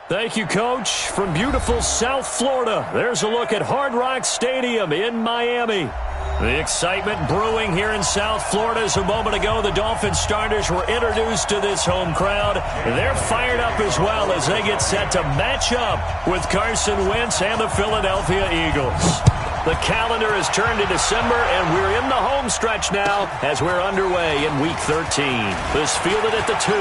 Thank you, Coach. From beautiful South Florida, there's a look at Hard Rock Stadium in Miami. The excitement brewing here in South Florida as a moment ago the Dolphins starters were introduced to this home crowd. They're fired up as well as they get set to match up with Carson Wentz and the Philadelphia Eagles. The calendar has turned to December, and we're in the home stretch now as we're underway in Week 13. This fielded at the 2.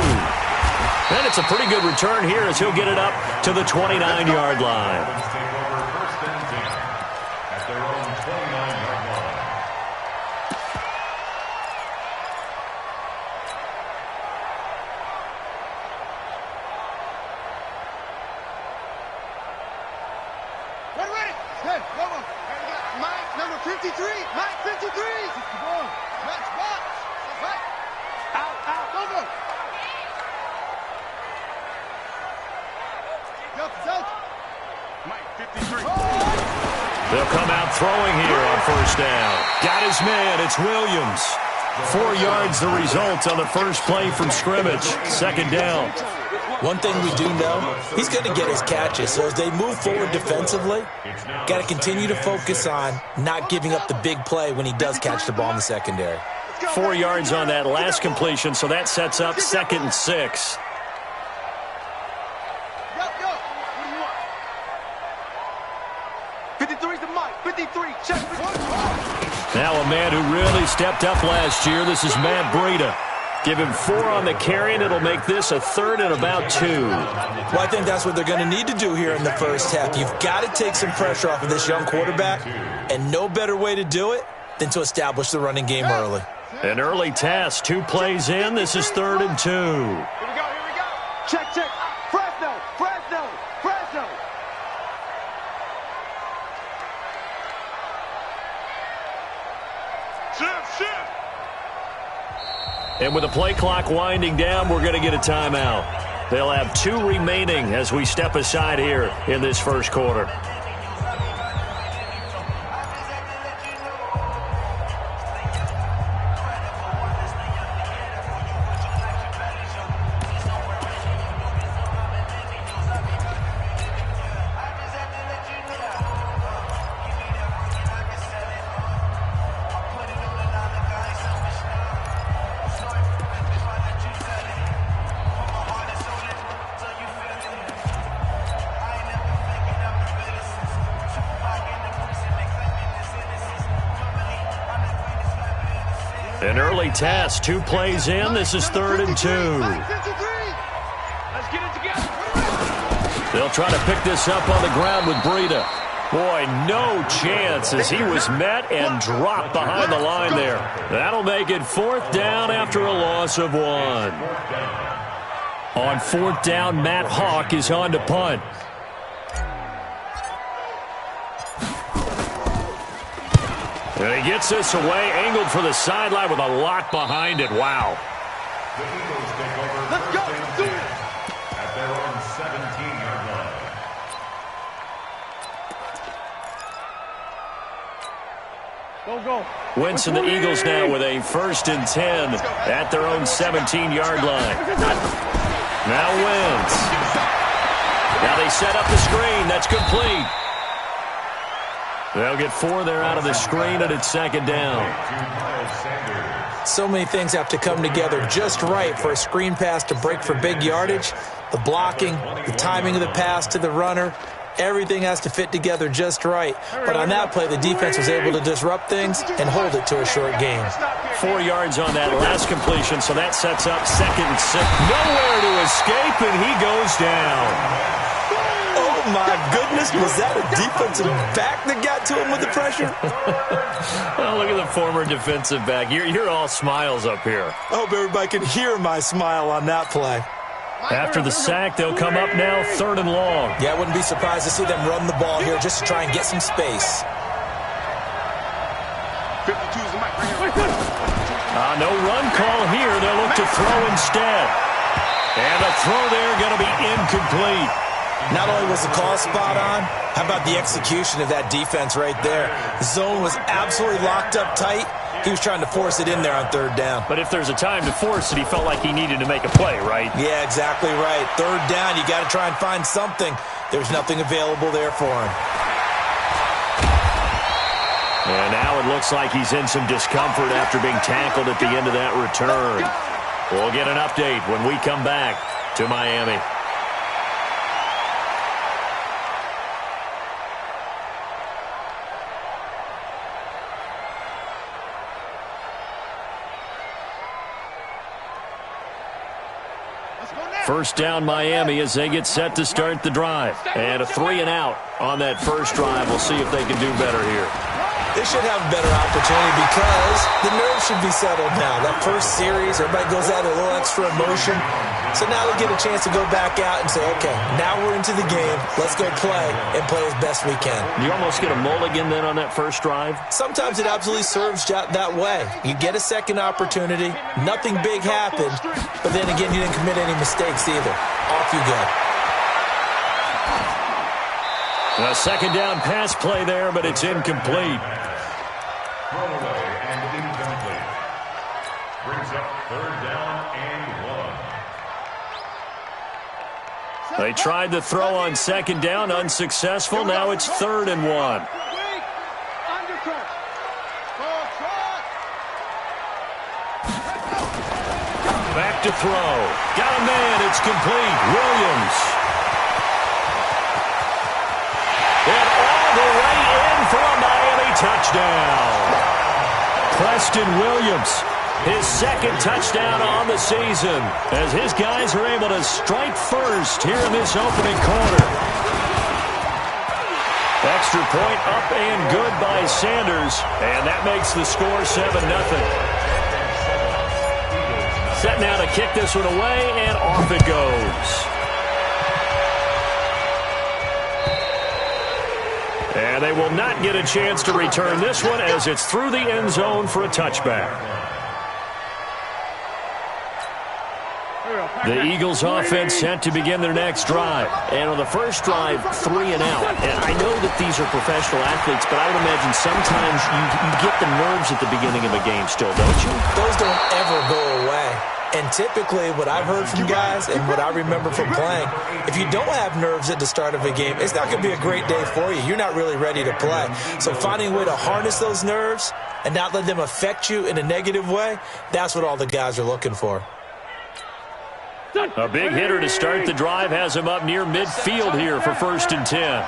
And it's a pretty good return here as he'll get it up to the 29-yard line. They'll come out throwing here on first down. Got his man. It's Williams. 4 yards the result on the first play from scrimmage. Second down. One thing we do know, he's going to get his catches. So as they move forward defensively, got to continue to focus on not giving up the big play when he does catch the ball in the secondary. 4 yards on that last completion, so that sets up 2nd and 6. Now a man who really stepped up last year. This is Matt Breida. Give him 4 on the carry, and it'll make this a 3rd and about 2. Well, I think that's what they're going to need to do here in the first half. You've got to take some pressure off of this young quarterback, and no better way to do it than to establish the running game early. An early task. 2 plays in. This is 3rd and 2. Here we go. Check. Fresno. Shift. And with the play clock winding down, we're going to get a timeout. They'll have 2 remaining as we step aside here in this first quarter. An early task, 2 plays in. This is 3rd and 2. Let's get it together. They'll try to pick this up on the ground with Breida. Boy, no chance as he was met and dropped behind the line there. That'll make it 4th down after a loss of 1. On 4th down, Matt Hawk is on to punt. And he gets this away, angled for the sideline with a lot behind it. Wow. Let's go. Do it. At their own 17-yard line. Go. Wentz and the Eagles now with a 1st and 10 at their own 17-yard line. Now Wentz. Now they set up the screen. That's complete. They'll get 4 there out of the screen, and it's 2nd down. So many things have to come together just right for a screen pass to break for big yardage. The blocking, the timing of the pass to the runner, everything has to fit together just right. But on that play, the defense was able to disrupt things and hold it to a short gain. 4 yards on that last completion, so that sets up 2nd and 6. Nowhere to escape, and he goes down. Oh, my goodness. Was that a defensive back that got to him with the pressure? Well, look at the former defensive back. You're all smiles up here. I hope everybody can hear my smile on that play. After the sack, they'll come up now 3rd and long. Yeah, I wouldn't be surprised to see them run the ball here just to try and get some space. 52 is the mic right here. No run call here. They'll look to throw instead. And the throw there going to be incomplete. Not only was the call spot on, how about the execution of that defense right there? Zone was absolutely locked up tight, He was trying to force it in there on third down. But if there's a time to force it, he felt like he needed to make a play, right? Yeah, exactly right. Third down, you got to try and find something. There's nothing available there for him. And now it looks like he's in some discomfort after being tackled at the end of that return. We'll get an update when we come back to Miami. First down Miami as they get set to start the drive. And a 3-and-out on that first drive. We'll see if they can do better here. They should have a better opportunity because the nerves should be settled now. That first series, everybody goes out with a little extra emotion. So now they get a chance to go back out and say, okay, now we're into the game. Let's go play and play as best we can. You almost get a mulligan then on that first drive? Sometimes it absolutely serves that way. You get a second opportunity. Nothing big happened. But then again, you didn't commit any mistakes either. Off you go. A second down pass play there, but it's incomplete. Throwaway and incomplete. Brings up third down and 1. They tried to throw on second down, unsuccessful. Now it's 3rd and 1. Back to throw. Got a man. It's complete. Williams. And all the way in for a Miami touchdown. Preston Williams, his second touchdown on the season, as his guys are able to strike first here in this opening quarter. Extra point up and good by Sanders, and that makes the score 7-0. Set now to kick this one away, and off it goes. And they will not get a chance to return this one as it's through the end zone for a touchback. The Eagles offense set to begin their next drive. And on the first drive, 3-and-out. And I know that these are professional athletes, but I would imagine sometimes you get the nerves at the beginning of a game still, don't you? Those don't ever go away. And typically what I've heard from guys and what I remember from playing, if you don't have nerves at the start of a game, it's not going to be a great day for you. You're not really ready to play. So finding a way to harness those nerves and not let them affect you in a negative way, that's what all the guys are looking for. A big hitter to start the drive has him up near midfield here for 1st and 10.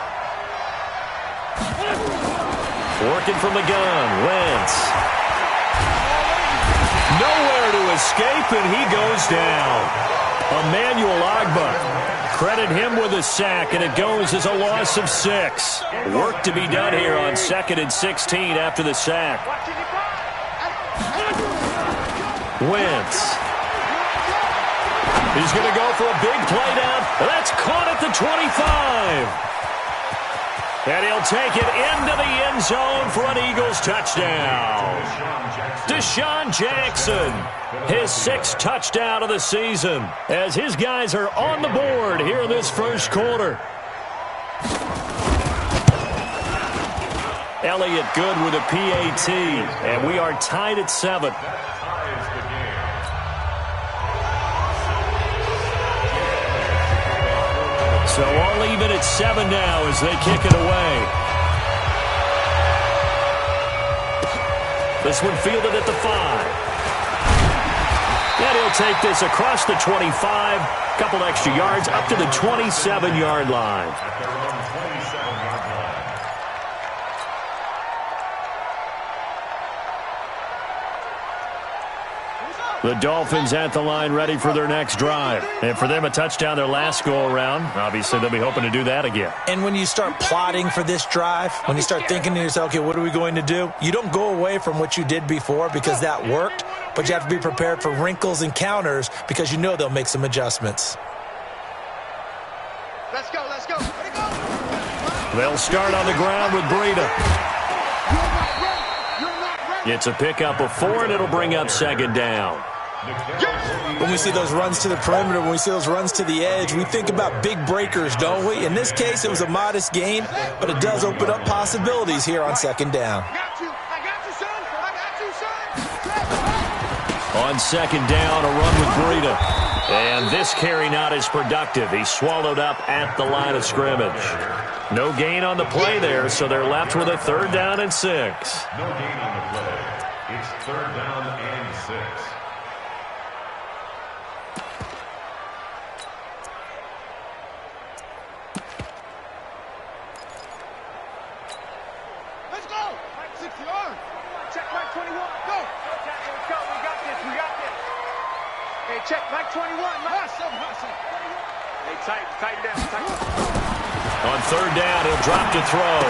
Working from the gun, Wentz. Nowhere to escape, and he goes down. Emmanuel Ogbah. Credit him with a sack, and it goes as a loss of 6. Work to be done here on 2nd and 16 after the sack. Wentz. He's going to go for a big play down. That's caught at the 25. And he'll take it into the end zone for an Eagles touchdown. Deshaun Jackson, his 6th touchdown of the season, as his guys are on the board here in this first quarter. Elliott good with a PAT, and we are tied at 7. So all even at 7 now as they kick it away. This one fielded at the 5. And he'll take this across the 25. Couple extra yards up to the 27-yard line. The Dolphins at the line ready for their next drive. And for them, a touchdown their last go-around. Obviously, they'll be hoping to do that again. And when you start plotting for this drive, when you start thinking to yourself, okay, what are we going to do? You don't go away from what you did before because that worked, but you have to be prepared for wrinkles and counters because you know they'll make some adjustments. Let's go, let's go. Let it go. They'll start on the ground with Breida. It's a pickup of 4, and it'll bring up 2nd down. When we see those runs to the perimeter, when we see those runs to the edge, we think about big breakers, don't we? In this case, it was a modest gain, but it does open up possibilities here on 2nd down. I got you, son. I got you, son. On second down, a run with Breida. And this carry not as productive. He's swallowed up at the line of scrimmage. No gain on the play there, so they're left with a 3rd down and 6. No gain on the play. It's 3rd down and 6. Let's go. 60 yards. Check back 21. Go. Let's go. We got this. We got this. Hey, check back 21. Hustle. Hey, tighten down. On 3rd down, he'll drop to throw.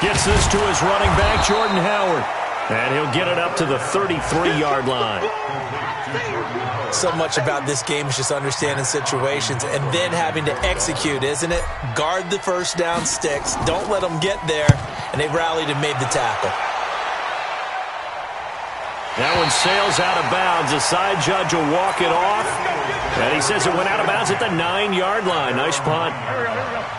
Gets this to his running back, Jordan Howard. And he'll get it up to the 33-yard line. So much about this game is just understanding situations and then having to execute, isn't it? Guard the first down sticks. Don't let them get there. And they rallied and made the tackle. That one sails out of bounds. The side judge will walk it off. And he says it went out of bounds at the 9-yard line. Nice punt.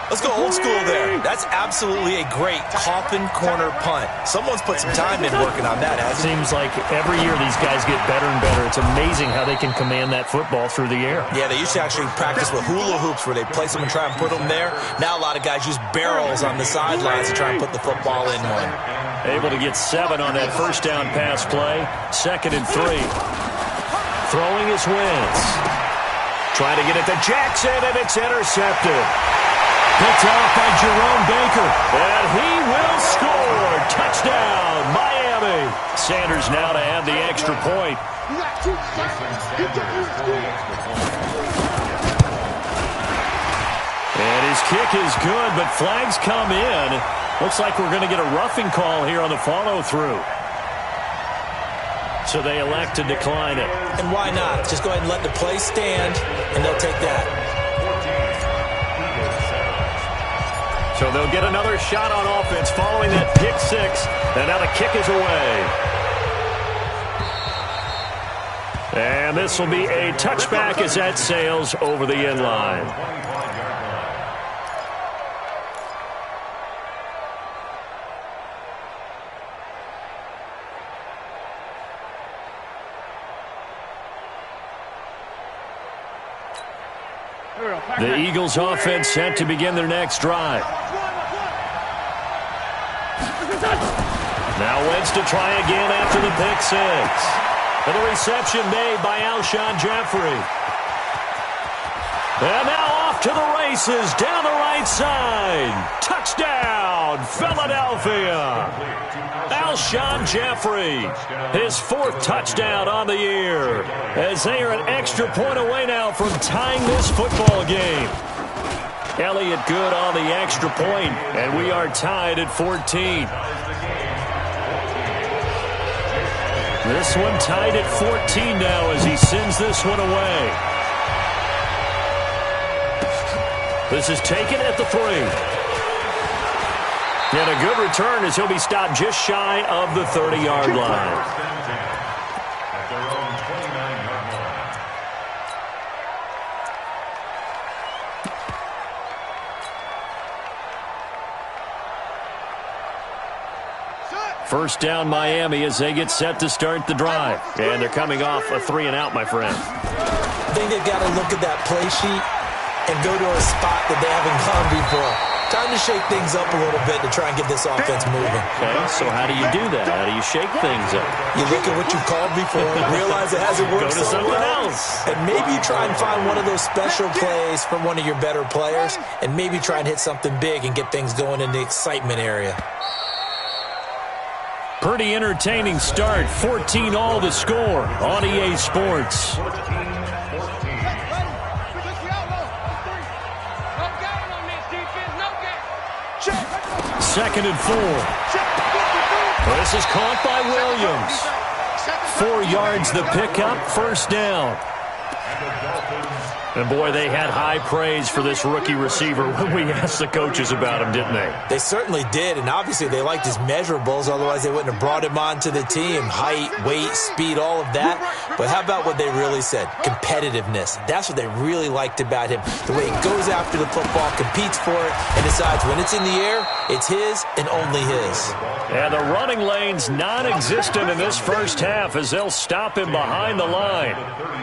Let's go old school there. That's absolutely a great coffin corner punt. Someone's put some time in working on that, hasn't Seems like every year these guys get better and better. It's amazing how they can command that football through the air. Yeah, they used to actually practice with hula hoops where they place them and try and put them there. Now a lot of guys use barrels on the sidelines to try and put the football in one. Able to get 7 on that first down pass play. 2nd and 3. Throwing his Wentz. Trying to get it to Jackson, and it's intercepted. Picked off by Jerome Baker. And he will score. Touchdown, Miami. Sanders now to add the extra point. You got 2 seconds. He took you to school. And his kick is good, but flags come in. Looks like we're going to get a roughing call here on the follow-through. So they elect to decline it. And why not? Just go ahead and let the play stand, and they'll take that. So they'll get another shot on offense following that pick 6. And now the kick is away. And this will be a touchback as that sails over the end line. The Eagles offense set to begin their next drive. Now Wentz to try again after the pick 6. And the reception made by Alshon Jeffrey. And now off to the races down the right side. Touchdown, Philadelphia. Alshon Jeffrey, his 4th touchdown on the year, as they are an extra point away now from tying this football game. Elliott good on the extra point, and we are tied at 14. This one tied at 14 now as he sends this one away. This is taken at the 3. And a good return as he'll be stopped just shy of the 30-yard line. At their own 29-yard line. First down Miami as they get set to start the drive. And they're coming off a 3-and-out, my friend. I think they've got to look at that play sheet and go to a spot that they haven't gone before. Time to shake things up a little bit to try and get this offense moving. Okay, so how do you do that? How do you shake things up? You look at what you've called before, realize it hasn't worked Go to so something well, else. and maybe you try and find one of those special plays from one of your better players, and maybe try and hit something big and get things going in the excitement area. Pretty entertaining start. 14-all the score on EA Sports. Second and 4. This is caught by Williams. 4 yards the pickup, first down. And the Dolphins And, boy, they had high praise for this rookie receiver when we asked the coaches about him, didn't they? They certainly did, and obviously they liked his measurables. Otherwise, they wouldn't have brought him onto the team. Height, weight, speed, all of that. But how about what they really said? Competitiveness. That's what they really liked about him. The way he goes after the football, competes for it, and decides when it's in the air, it's his and only his. And the running lane's non-existent in this first half as they'll stop him behind the line.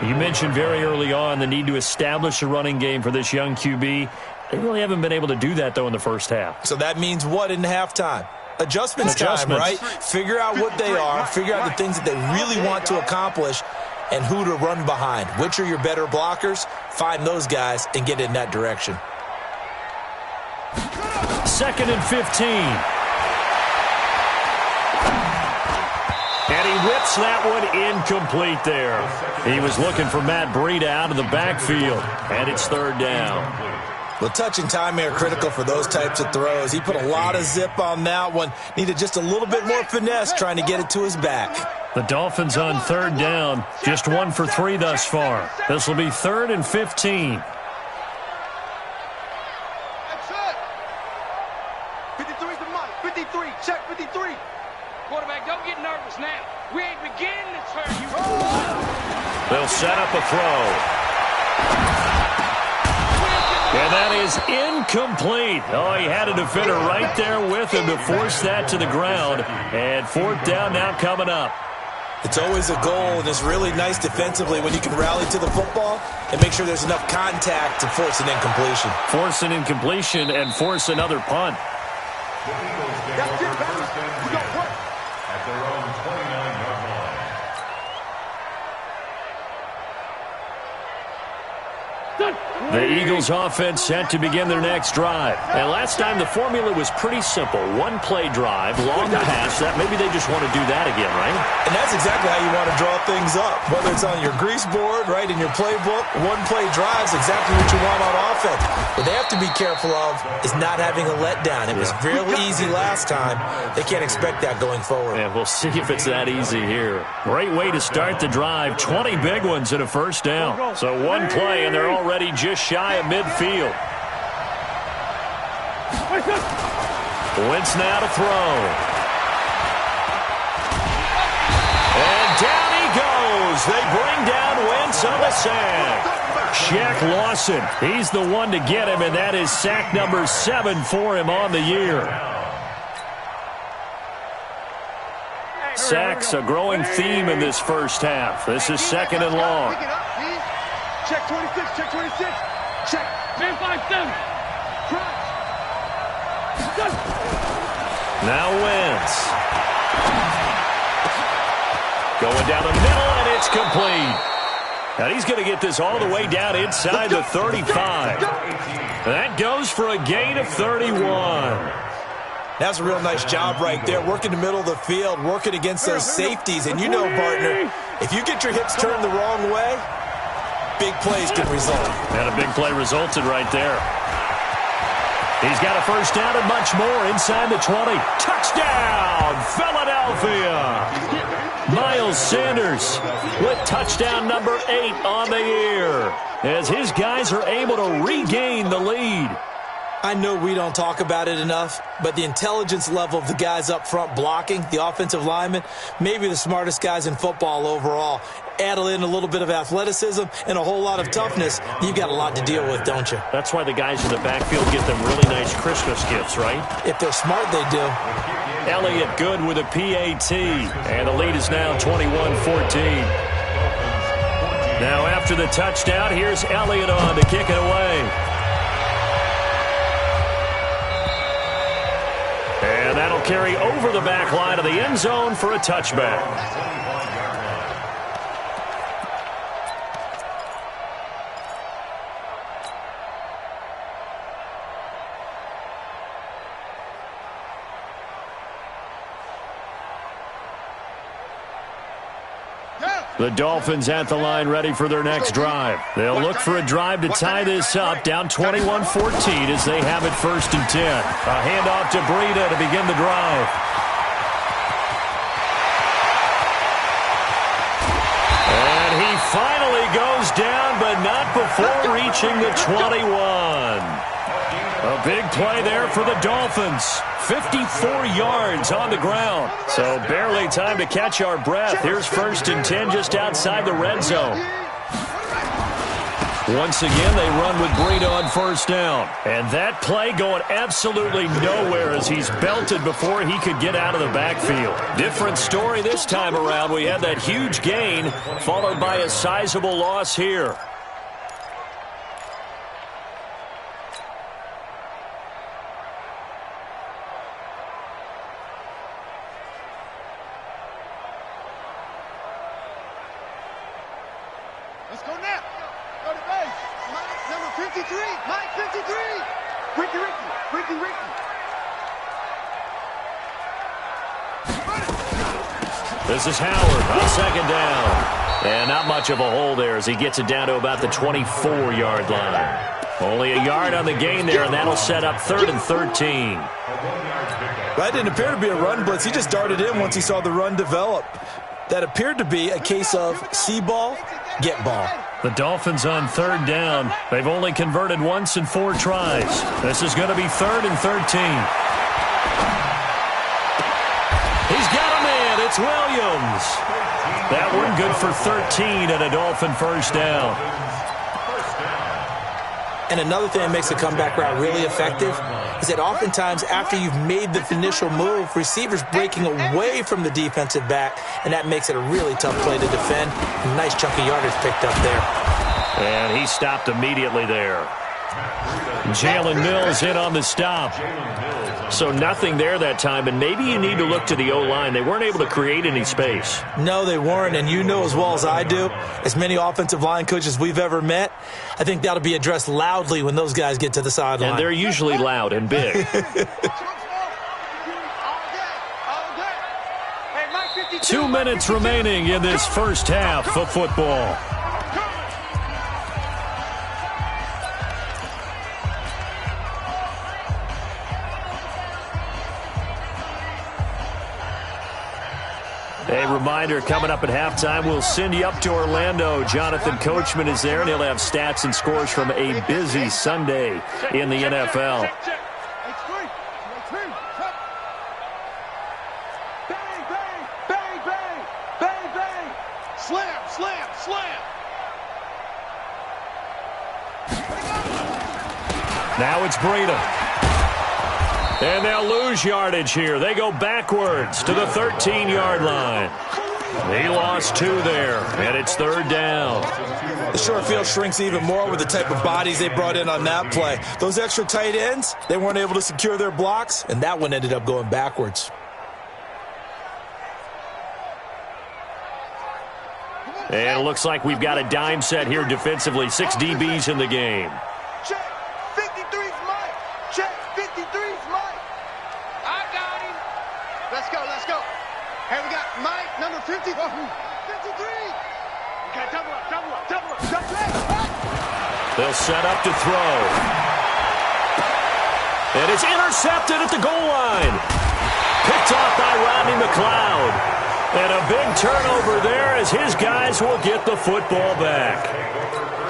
You mentioned very early on the need to establish a running game for this young QB. They really haven't been able to do that, though, in the first half. So that means what in halftime? Adjustments time, right? Figure out what they are, figure out the things that they really want to accomplish, and who to run behind. Which are your better blockers? Find those guys and get in that direction. 2nd and 15. And he whips that one incomplete there. He was looking for Matt Breida out of the backfield, and it's 3rd down. Well, touch and timing are critical for those types of throws. He put a lot of zip on that one. Needed just a little bit more finesse trying to get it to his back. The Dolphins on 3rd down, just 1 for 3 thus far. This will be 3rd and 15. That's it. 53's the mic. 53. Check 53. Quarterback, don't get nervous now. We ain't beginning to turn you. They'll set up a throw. And that is incomplete. Oh, he had a defender right there with him to force that to the ground. And 4th down now coming up. It's always a goal, and it's really nice defensively when you can rally to the football and make sure there's enough contact to force an incompletion. Force an incompletion and force another punt. That's it, baby. We got work. At their own 29-yard line. The Eagles offense set to begin their next drive. And last time the formula was pretty simple. 1-play drive, long pass. That maybe they just want to do that again, right? And that's exactly how you want to draw things up. Whether it's on your grease board, right, in your playbook, 1-play drive is exactly what you want on offense. What they have to be careful of is not having a letdown. It was real easy last time. They can't expect that going forward. And we'll see if it's that easy here. Great way to start the drive. 20 big ones and a 1st down. So 1 play, and they're already just shy of midfield. Wentz now to throw. And down he goes. They bring down Wentz on the sack. Shaq Lawson, he's the one to get him, and that is sack number 7 for him on the year. Sacks, a growing theme in this first half. This is 2nd and long. Check 26, check 26. Check. 10-5-7. Now Wentz. Going down the middle, and it's complete. And he's going to get this all the way down inside the 35. That goes for a gain of 31. That's a real nice job right there, working the middle of the field, working against those safeties. And you know, partner, if you get your hips turned the wrong way, big plays can result. And a big play resulted right there. He's got a 1st down and much more inside the 20. Touchdown, Philadelphia! Miles Sanders with touchdown number 8 on the year as his guys are able to regain the lead. I know we don't talk about it enough, but the intelligence level of the guys up front blocking, the offensive linemen, maybe the smartest guys in football overall. Add in a little bit of athleticism and a whole lot of toughness, you've got a lot to deal with, don't you? That's why the guys in the backfield get them really nice Christmas gifts, right? If they're smart, they do. Elliott good with a PAT, and the lead is now 21-14. Now after the touchdown, here's Elliott on to kick it away. And that'll carry over the back line of the end zone for a touchback. The Dolphins at the line ready for their next drive. They'll look for a drive to tie this up, down 21-14 as they have it 1st and 10. A handoff to Breida to begin the drive. And he finally goes down, but not before reaching approaching the 21. A big play there for the Dolphins. 54 yards on the ground. So barely time to catch our breath. Here's 1st and 10 just outside the red zone. Once again, they run with Breida on 1st down. And that play going absolutely nowhere as he's belted before he could get out of the backfield. Different story this time around. We had that huge gain followed by a sizable loss here. Let's go now. Go to base. Mike, number 53. Mike, 53. Ricky. This is Howard on 2nd down. And not much of a hole there as he gets it down to about the 24-yard line. Only a yard on the gain there, and that'll set up 3rd and 13. That didn't appear to be a run blitz. He just darted in once he saw the run develop. That appeared to be a case of see ball, get ball. The Dolphins on 3rd down. They've only converted once in 4 tries. This is going to be 3rd and 13. He's got a man. It's Williams. That one good for 13 and a Dolphin 1st down. And another thing that makes the comeback route really effective is that oftentimes after you've made the initial move, receivers breaking away from the defensive back, and that makes it a really tough play to defend. A nice chunk of yardage picked up there. And he stopped immediately there. Jalen Mills in on the stop. So nothing there that time, and maybe you need to look to the O-line. They weren't able to create any space. No, they weren't, and you know as well as I do, as many offensive line coaches we've ever met, I think that'll be addressed loudly when those guys get to the sideline. And they're usually loud and big. 2 minutes remaining in this first half of football. A reminder, coming up at halftime, we'll send you up to Orlando. Jonathan Coachman is there, and he'll have stats and scores from a busy Sunday in the NFL. Slam. Now it's Breida. And they'll lose yardage here. They go backwards to the 13-yard line. He lost 2 there, and it's 3rd down. The short field shrinks even more with the type of bodies they brought in on that play. Those extra tight ends, they weren't able to secure their blocks, and that one ended up going backwards. And it looks like we've got a dime set here defensively. 6 DBs in the game. Check. 53's Mike. Check. 53's Mike. I got him. Let's go. Hey, we got Mike, number 50. 53. We got double up. They'll set up to throw. And it's intercepted at the goal line. Picked off by Rodney McLeod. And a big turnover there as his guys will get the football back.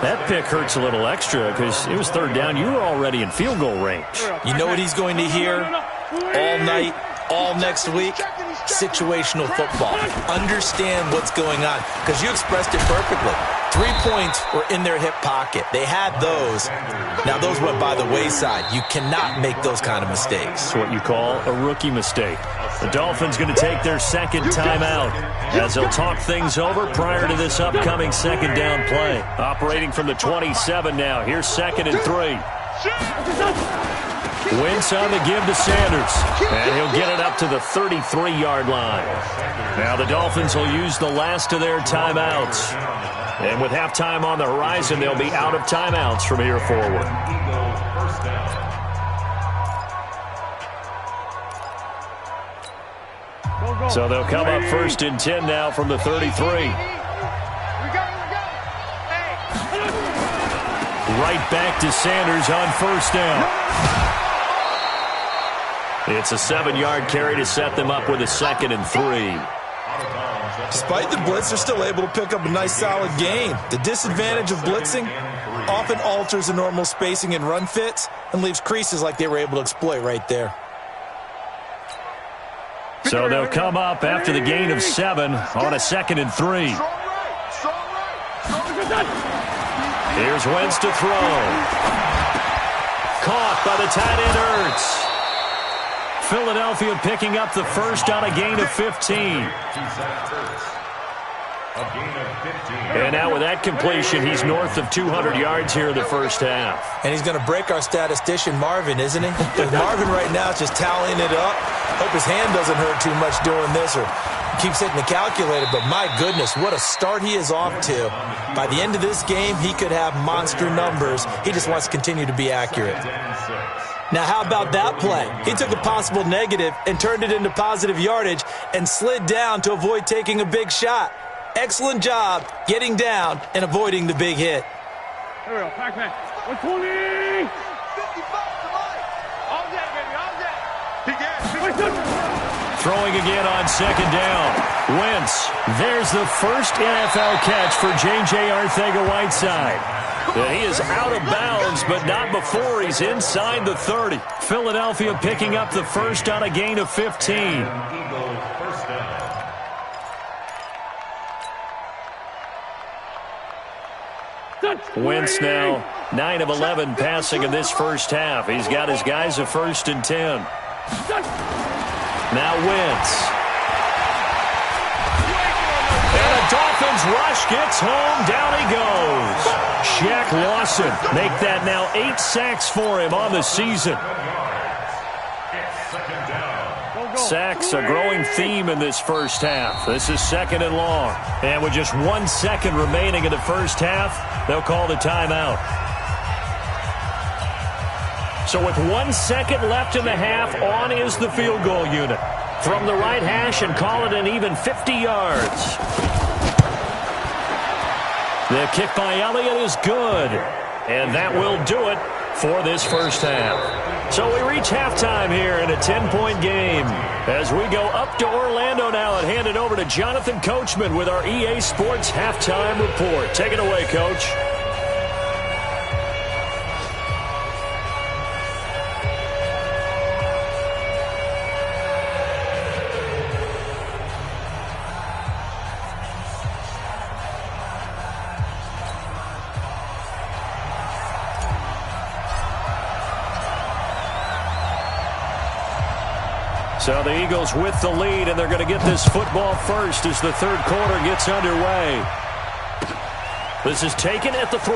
That pick hurts a little extra because it was 3rd down. You were already in field goal range. You know what he's going to hear all night, all next week? Situational football. Understand what's going on because you expressed it perfectly. 3 points were in their hip pocket. They had those. Now those went by the wayside. You cannot make those kind of mistakes. It's what you call a rookie mistake. The Dolphins going to take their 2nd timeout as they'll talk things over prior to this upcoming 2nd down play. Operating from the 27 now. Here's 2nd and 3. Wentz on the give to Sanders. And he'll get it up to the 33-yard line. Now the Dolphins will use the last of their timeouts. And with halftime on the horizon, they'll be out of timeouts from here forward. So they'll come up 1st and 10 now from the 33. Right back to Sanders on 1st down. It's a 7-yard carry to set them up with a 2nd and 3. Despite the blitz, they're still able to pick up a nice solid gain. The disadvantage of blitzing, often alters the normal spacing and run fits and leaves creases like they were able to exploit right there. So they'll come up after the gain of 7 on a 2nd and 3. Here's Wentz to throw. Caught by the tight end Ertz. Philadelphia picking up the first on a gain of 15. And now with that completion, he's north of 200 yards here in the first half. And he's going to break our statistician, Marvin, isn't he? Because Marvin right now is just tallying it up. Hope his hand doesn't hurt too much doing this or keeps hitting the calculator. But my goodness, what a start he is off to. By the end of this game, he could have monster numbers. He just wants to continue to be accurate. Now, how about that play? He took a possible negative and turned it into positive yardage and slid down to avoid taking a big shot. Excellent job getting down and avoiding the big hit. Here we go. Pac-Man. 120. 55 to Mike. All that, baby. All that. Throwing again on 2nd down. Wentz. There's the first NFL catch for J.J. Arcega-Whiteside. He is out of bounds, but not before he's inside the 30. Philadelphia picking up the first on a gain of 15. Wentz now 9 of 11 passing in this first half. He's got his guys a 1st and 10. Now Wentz. And a Dolphins rush gets home. Down he goes. Shaq Lawson make that now 8 sacks for him on the season. Sacks a growing theme in this first half. This is 2nd and long. And with just 1 second remaining in the first half, they'll call the timeout. So with 1 second left in the half, on is the field goal unit. From the right hash and call it an even 50 yards. The kick by Elliott is good. And that will do it for this first half. So we reach halftime here in a 10-point game. As we go up to Orlando now and hand it over to Jonathan Coachman with our EA Sports Halftime Report. Take it away, Coach. So the Eagles with the lead, and they're going to get this football first as the third quarter gets underway. This is taken at the 3.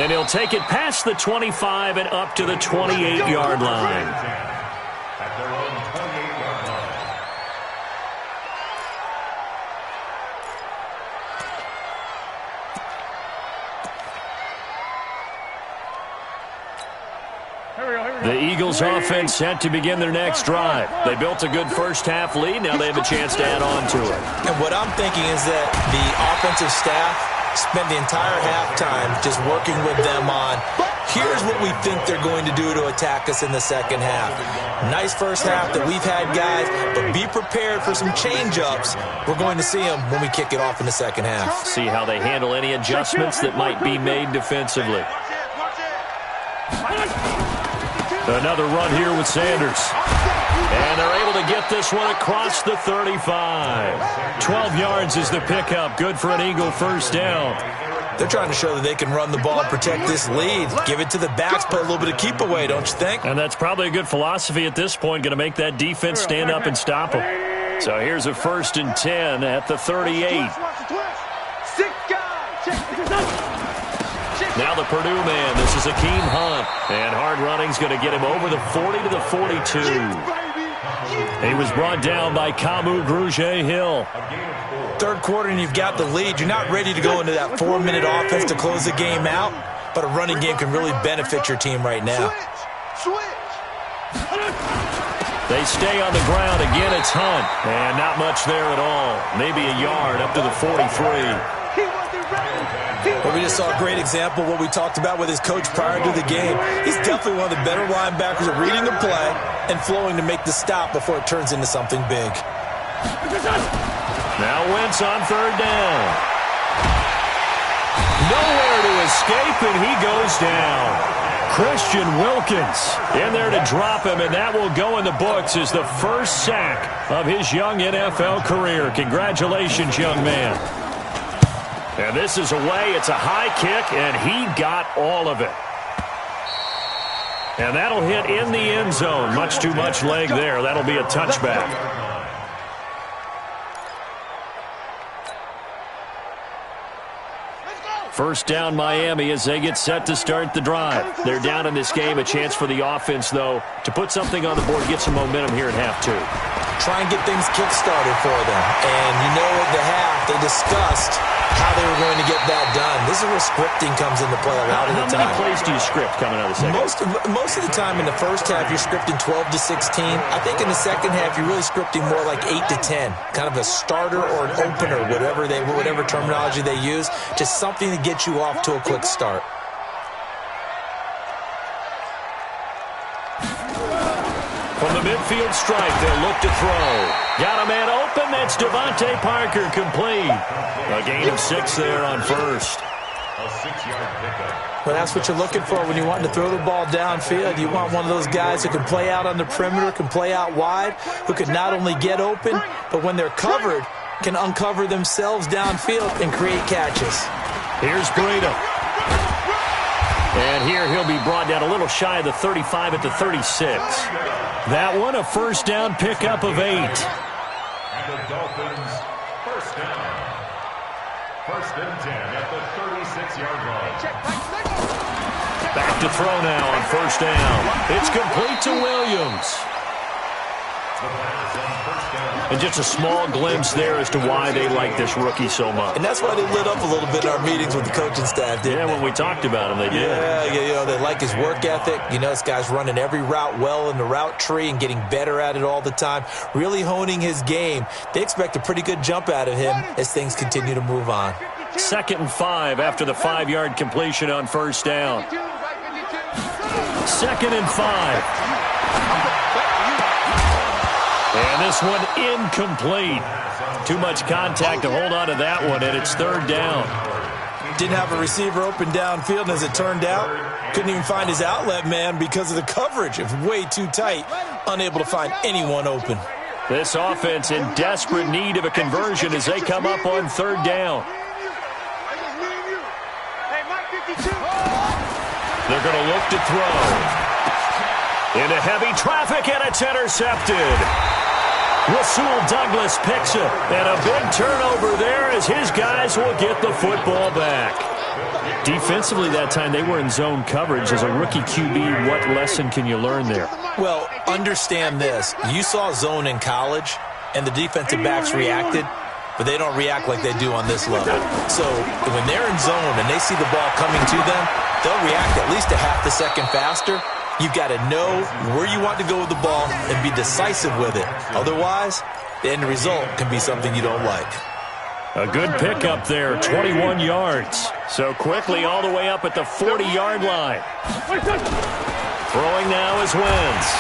And he'll take it past the 25 and up to the 28-yard line. At their own 28-yard line. The Eagles offense set to begin their next drive. They built a good first half lead. Now they have a chance to add on to it. And what I'm thinking is that the offensive staff spent the entire halftime just working with them on, here's what we think they're going to do to attack us in the second half. Nice first half that we've had, guys, but be prepared for some change-ups. We're going to see them when we kick it off in the second half. See how they handle any adjustments that might be made defensively. Another run here with Sanders. And they're able to get this one across the 35. 12 yards is the pickup. Good for an Eagle first down. They're trying to show that they can run the ball and protect this lead. Give it to the backs, play a little bit of keep away, don't you think? And that's probably a good philosophy at this point. Going to make that defense stand up and stop them. So here's a 1st and 10 at the 38. Now the Purdue man. This is Akeem Hunt. And hard running's going to get him over the 40 to the 42. He was brought down by Kamu Grugier-Hill. Third quarter and you've got the lead. You're not ready to go into that 4-minute offense to close the game out, but a running game can really benefit your team right now. They stay on the ground. Again, it's Hunt. And not much there at all. Maybe a yard up to the 43. Well, we just saw a great example of what we talked about with his coach prior to the game. He's definitely one of the better linebackers at reading the play and flowing to make the stop before it turns into something big. Now Wentz on 3rd down. Nowhere to escape, and he goes down. Christian Wilkins in there to drop him, and that will go in the books as the first sack of his young NFL career. Congratulations, young man. And this is away. It's a high kick, and he got all of it. And that'll hit in the end zone. Much too much leg there. That'll be a touchback. First down, Miami, as they get set to start the drive. They're down in this game. A chance for the offense, though, to put something on the board, get some momentum here in half two. Try and get things kick-started for them. And you know, at the half, they discussed how they were going to get that done. This is where scripting comes into play a lot of the time. How many plays do you script coming out of the second? Most of the time in the first half, you're scripting 12 to 16. I think in the second half, you're really scripting more like 8 to 10. Kind of a starter or an opener, whatever terminology they use. Just something to get you off to a quick start. From the midfield stripe, they'll look to throw. Got a man open. That's Devontae Parker, complete. A gain of 6 there on first. A 6-yard pickup. Well, that's what you're looking for when you're wanting to throw the ball downfield. You want one of those guys who can play out on the perimeter, can play out wide, who can not only get open, but when they're covered, can uncover themselves downfield and create catches. Here's Breida. And here he'll be brought down a little shy of the 35 at the 36. That one, a first down pickup of 8. And the Dolphins, first down. First and 10 at the 36-yard line. Back to throw now on first down. It's complete to Williams. The pass on first down. And just a small glimpse there as to why they like this rookie so much. And that's why they lit up a little bit in our meetings with the coaching staff, didn't they? When we talked about him, they did. Yeah, they like his work ethic. You know, this guy's running every route well in the route tree and getting better at it all the time, really honing his game. They expect a pretty good jump out of him as things continue to move on. 2nd and 5 after the 5-yard completion on first down. 2nd and 5. And this one incomplete. Too much contact to hold on to that one, and it's 3rd down. Didn't have a receiver open downfield, and as it turned out, couldn't even find his outlet man because of the coverage. It was way too tight, unable to find anyone open. This offense in desperate need of a conversion as they come up on 3rd down. They're going to look to throw. Into heavy traffic, and it's intercepted. Rasul Douglas picks it, and a big turnover there as his guys will get the football back. Defensively that time, they were in zone coverage. As a rookie QB, what lesson can you learn there? Well, understand this. You saw zone in college, and the defensive backs reacted, but they don't react like they do on this level. So when they're in zone and they see the ball coming to them, they'll react at least a half the second faster. You've got to know where you want to go with the ball and be decisive with it. Otherwise, the end result can be something you don't like. A good pickup there, 21 yards. So quickly all the way up at the 40-yard line. Throwing now is Wentz.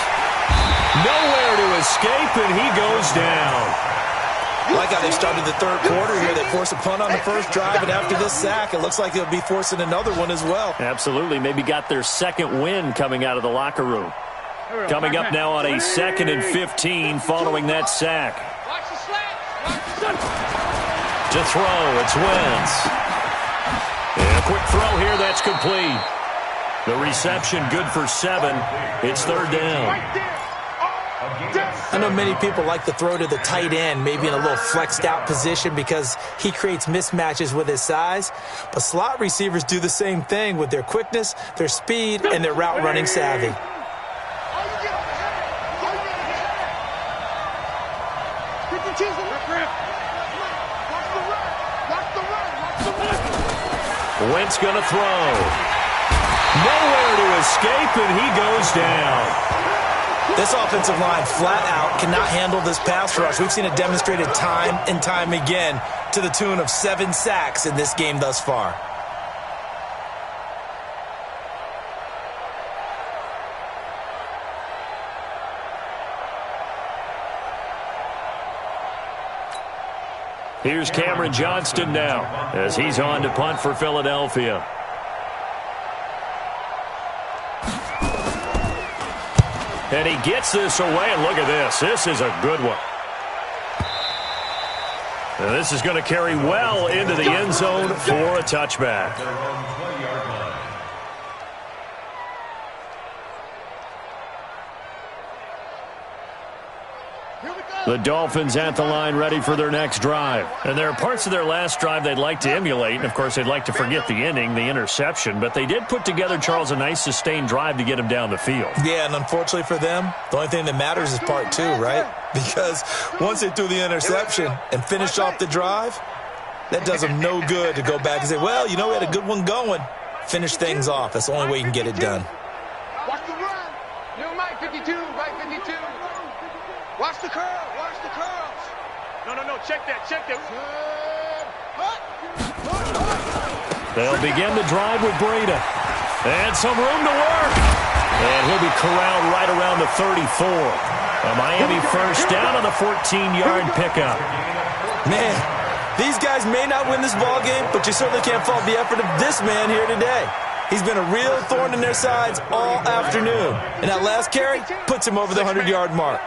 Nowhere to escape, and he goes down. Like how they started the 3rd quarter here. They forced a punt on the first drive, and after this sack, it looks like they'll be forcing another one as well. Absolutely. Maybe got their 2nd win coming out of the locker room. Coming up now on a 2nd and 15 following that sack. To throw, it's Wentz. And a quick throw here, that's complete. The reception good for 7. It's 3rd down. I know many people like to throw to the tight end, maybe in a little flexed out position because he creates mismatches with his size. But slot receivers do the same thing with their quickness, their speed, and their route running savvy. Wentz going to throw. Nowhere to escape, and he goes down. This offensive line, flat out, cannot handle this pass rush. We've seen it demonstrated time and time again to the tune of 7 sacks in this game thus far. Here's Cameron Johnston now as he's on to punt for Philadelphia. And he gets this away, and look at this. This is a good one. And this is going to carry well into the end zone for a touchback. The Dolphins at the line ready for their next drive. And there are parts of their last drive they'd like to emulate. And, of course, they'd like to forget the ending, the interception. But they did put together, Charles, a nice sustained drive to get him down the field. Yeah, and unfortunately for them, the only thing that matters is part two, right? Because once they threw the interception and finished off the drive, that does them no good to go back and say, well, you know, we had a good one going. Finish things off. That's the only way you can get it done. Watch the run. New Mike 52, right 52. Watch the curl. Watch the curls. No, check that. They'll begin the drive with Breida. And some room to work. And he'll be corralled right around the 34. A Miami first down on the 14-yard pickup. Man, these guys may not win this ball game, but you certainly can't fault the effort of this man here today. He's been a real thorn in their sides all afternoon. And that last carry puts him over the 100-yard mark.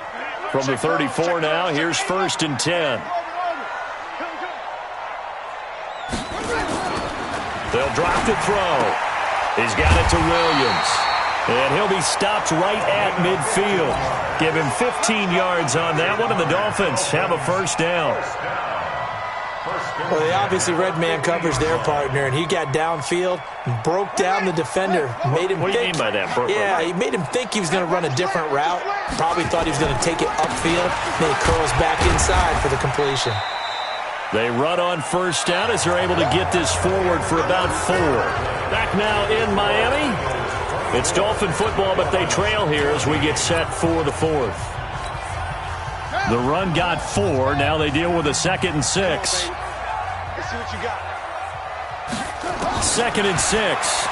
From the 34 now, here's 1st and 10. They'll drop to throw. He's got it to Williams. And he'll be stopped right at midfield. Give him 15 yards on that one, and the Dolphins have a first down. Well, they obviously red man covers their partner, and he got downfield and broke down the defender. Made him what do you mean by that, Brooklyn? Yeah, he made him think he was going to run a different route. Probably thought he was going to take it upfield. Then he curls back inside for the completion. They run on first down as they're able to get this forward for about 4. Back now in Miami. It's Dolphin football, but they trail here as we get set for the 4th. The run got 4. Now they deal with a 2nd and 6. Let's see what you got. 2nd and 6.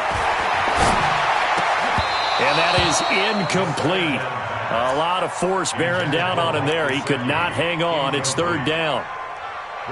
And that is incomplete. A lot of force bearing down on him there. He could not hang on. It's 3rd down.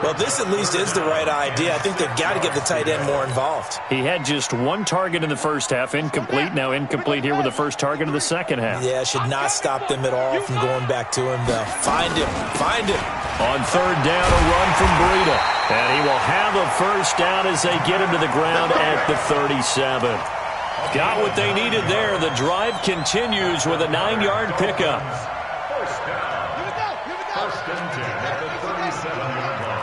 Well, this at least is the right idea. I think they've got to get the tight end more involved. He had just 1 target in the first half, incomplete. Now incomplete here with the first target of the second half. Yeah, should not stop them at all from going back to him. Find him. On 3rd down, a run from Breida. And he will have a first down as they get him to the ground at the 37. Got what they needed there. The drive continues with a 9-yard pickup. First down. First and 10 at the 37-yard line.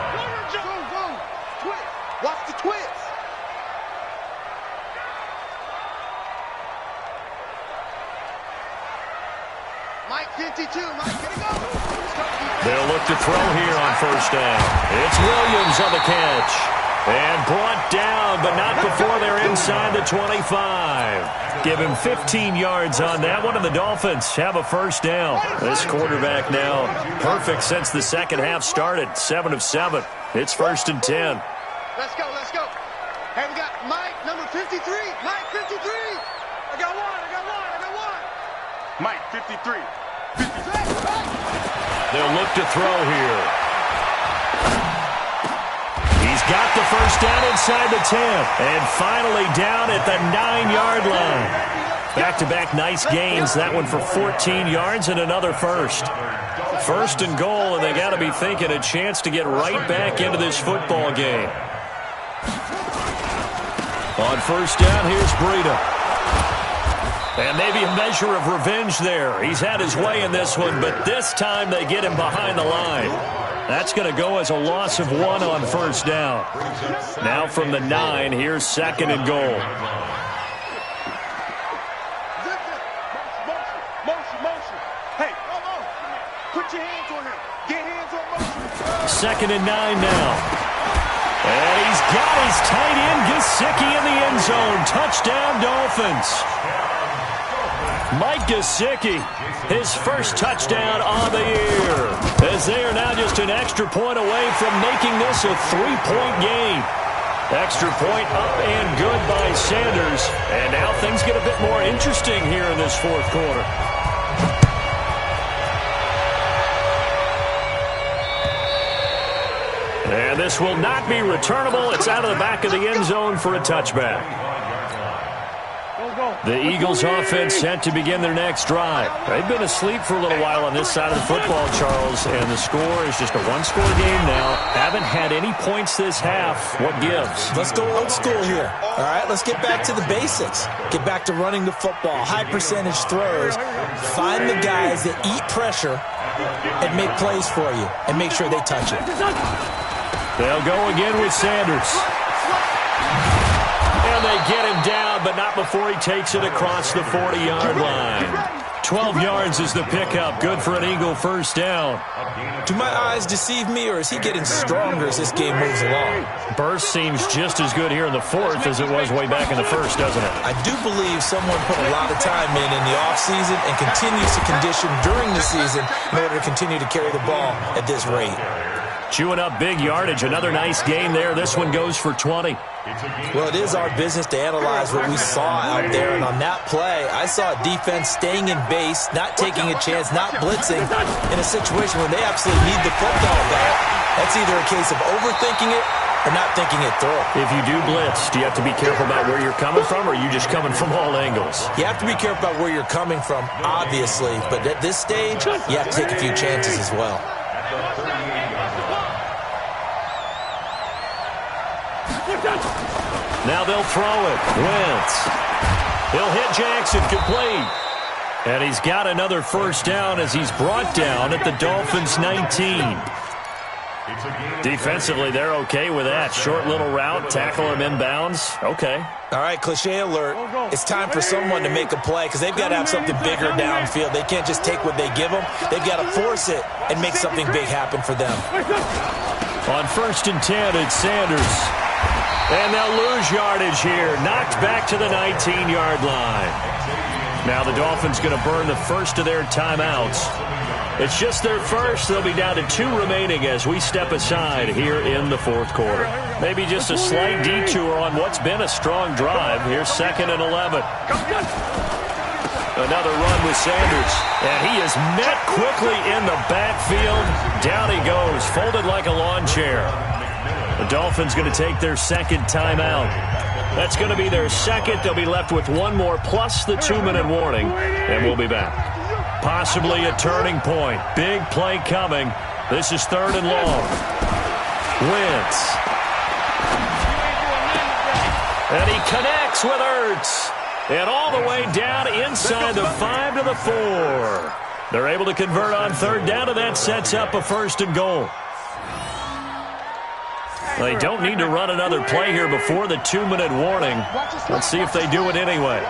Watch the twist. Mike 52. Mike, get it go. They'll look to throw here on first down. It's Williams on the catch. And brought down, but not before they're inside the 25. Give him 15 yards on that one, and the Dolphins have a first down. This quarterback now perfect since the second half started. 7 of 7. It's 1st and 10. Let's go. Hey, we got Mike, number 53. Mike 53. I got one. Mike 53. They'll look to throw here. He's got the first down inside the 10. And finally down at the 9-yard line. Back-to-back nice gains. That one for 14 yards and another first. 1st and goal, and they got to be thinking a chance to get right back into this football game. On first down, here's Breida. And maybe a measure of revenge there. He's had his way in this one, but this time they get him behind the line. That's going to go as a loss of 1 on first down. Now from the 9, here's 2nd and goal. Motion. Hey, put your hands on him. Get hands on motion. 2nd and 9 now. And he's got his tight end, Gesicki, in the end zone. Touchdown, Dolphins. Mike Gesicki, his first touchdown on the year. As they are now just an extra point away from making this a 3-point game. Extra point up and good by Sanders. And now things get a bit more interesting here in this 4th quarter. And this will not be returnable. It's out of the back of the end zone for a touchback. The Eagles offense set to begin their next drive. They've been asleep for a little while on this side of the football, Charles, and the score is just a one-score game now. Haven't had any points this half. What gives? Let's go old school here. All right, let's get back to the basics. Get back to running the football, high-percentage throws. Find the guys that eat pressure and make plays for you and make sure they touch it. They'll go again with Sanders. And they get him down, but not before he takes it across the 40-yard line. 12 yards is the pickup. Good for an Eagle first down. Do my eyes deceive me, or is he getting stronger as this game moves along? Burst seems just as good here in the fourth as it was way back in the first, doesn't it? I do believe someone put a lot of time in the offseason and continues to condition during the season in order to continue to carry the ball at this rate. Chewing up big yardage. Another nice gain there. This one goes for 20. Well, it is our business to analyze what we saw out there, and on that play, I saw a defense staying in base, not taking a chance, not blitzing in a situation where they absolutely need the football back. That's either a case of overthinking it or not thinking it through. If you do blitz, do you have to be careful about where you're coming from, or are you just coming from all angles? You have to be careful about where you're coming from, obviously, but at this stage, you have to take a few chances as well. Now they'll throw it. Wentz. He'll hit Jackson, complete. And he's got another first down as he's brought down at the Dolphins' 19. Defensively, they're okay with that. Short little route, tackle him inbounds. Okay. All right, cliche alert. It's time for someone to make a play because they've got to have something bigger downfield. They can't just take what they give them. They've got to force it and make something big happen for them. On 1st and 10, it's Sanders. And they'll lose yardage here. Knocked back to the 19-yard line. Now the Dolphins going to burn the first of their timeouts. It's just their first. They'll be down to 2 remaining as we step aside here in the fourth quarter. Maybe just a slight detour on what's been a strong drive. Here's 2nd and 11. Another run with Sanders. And he is met quickly in the backfield. Down he goes, folded like a lawn chair. The Dolphins going to take their 2nd timeout. That's going to be their 2nd. They'll be left with 1 more plus the 2-minute warning. And we'll be back. Possibly a turning point. Big play coming. This is 3rd and long. Wentz. And he connects with Ertz. And all the way down inside the 5 to the 4. They're able to convert on 3rd down, and that sets up a 1st and goal. They don't need to run another play here before the 2-minute warning. Let's see if they do it anyway.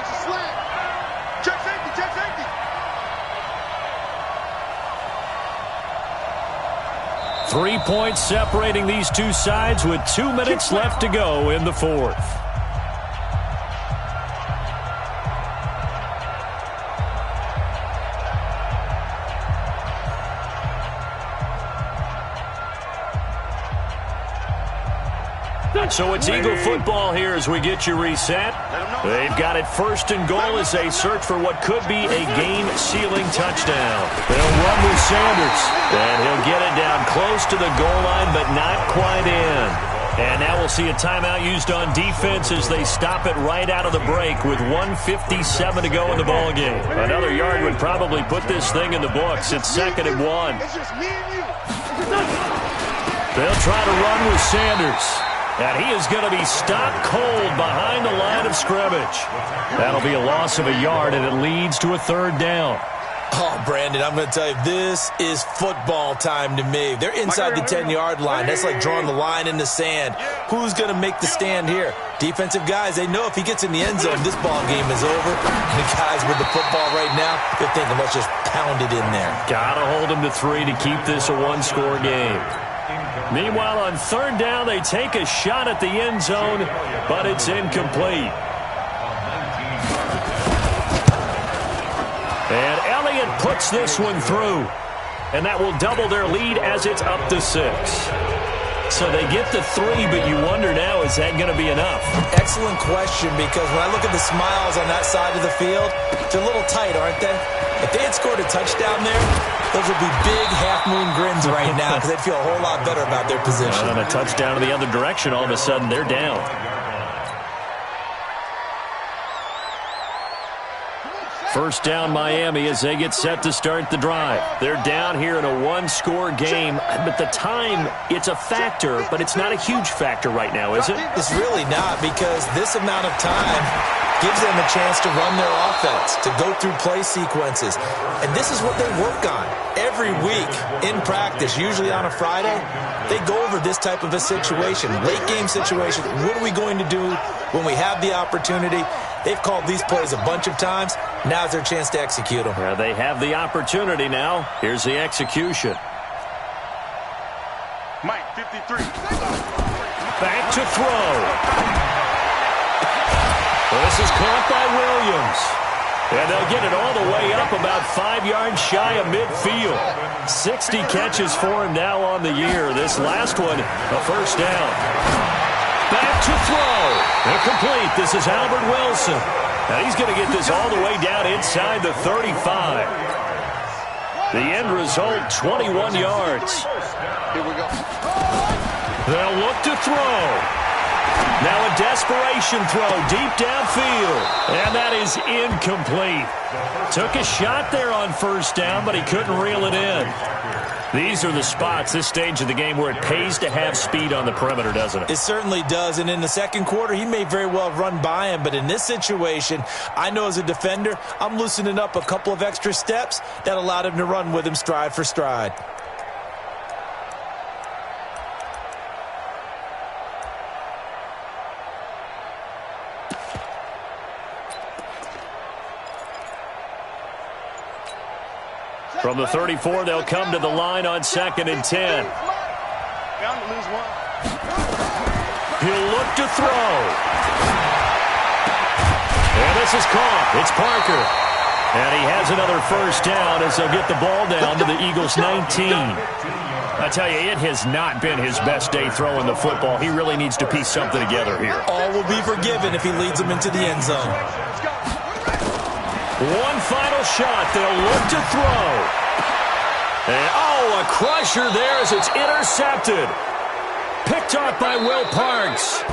3 points separating these two sides with 2 minutes left to go in the fourth. So it's Eagle football here as we get you reset. They've got it 1st and goal as they search for what could be a game-sealing touchdown. They'll run with Sanders, and he'll get it down close to the goal line, but not quite in. And now we'll see a timeout used on defense as they stop it right out of the break with 1:57 to go in the ballgame. Another yard would probably put this thing in the books. It's 2nd and 1. They'll try to run with Sanders. And he is going to be stopped cold behind the line of scrimmage. That'll be a loss of a yard, and it leads to a 3rd down. Oh, Brandon, I'm going to tell you, this is football time to me. They're inside the 10-yard line. That's like drawing the line in the sand. Who's going to make the stand here? Defensive guys, they know if he gets in the end zone, this ball game is over. And the guys with the football right now, they're thinking, let's just pound it in there. Got to hold him to 3 to keep this a 1-score game. Meanwhile, on 3rd down, they take a shot at the end zone, but it's incomplete. And Elliott puts this one through, and that will double their lead as it's up to 6. So they get the 3, but you wonder now, is that going to be enough? Excellent question, because when I look at the smiles on that side of the field, they're a little tight, aren't they? If they had scored a touchdown there, Those would be big half-moon grins right now because they'd feel a whole lot better about their position. And a touchdown in the other direction, all of a sudden they're down. First down Miami as they get set to start the drive. They're down here in a one-score game, but the time, it's a factor, but it's not a huge factor right now, is it? It's really not, because this amount of time gives them a chance to run their offense, to go through play sequences. And this is what they work on every week in practice, usually on a Friday. They go over this type of a situation, late-game situation. What are we going to do when we have the opportunity? They've called these plays a bunch of times. Now's their chance to execute them. Yeah, they have the opportunity now. Here's the execution. Mike, 53. Back to throw. This is caught by Williams. And they'll get it all the way up about 5 yards shy of midfield. 60 catches for him now on the year. This last one, a first down. Back to throw. Incomplete. This is Albert Wilson. Now he's going to get this all the way down inside the 35. The end result, 21 yards. Here we go. They'll look to throw. Now a desperation throw deep downfield. And that is incomplete. Took a shot there on first down, but he couldn't reel it in. These are the spots, this stage of the game, where it pays to have speed on the perimeter, doesn't it? It certainly does, and in the second quarter, he may very well run by him, but in this situation, I know as a defender, I'm loosening up a couple of extra steps that allowed him to run with him stride for stride. From the 34, they'll come to the line on 2nd and 10. Bound to lose one. He'll look to throw. And this is caught. It's Parker. And he has another first down as they'll get the ball down to the Eagles' 19. I tell you, it has not been his best day throwing the football. He really needs to piece something together here. All will be forgiven if he leads them into the end zone. One final shot. They'll look to throw. And, a crusher there as it's intercepted. Picked off by Will Parks.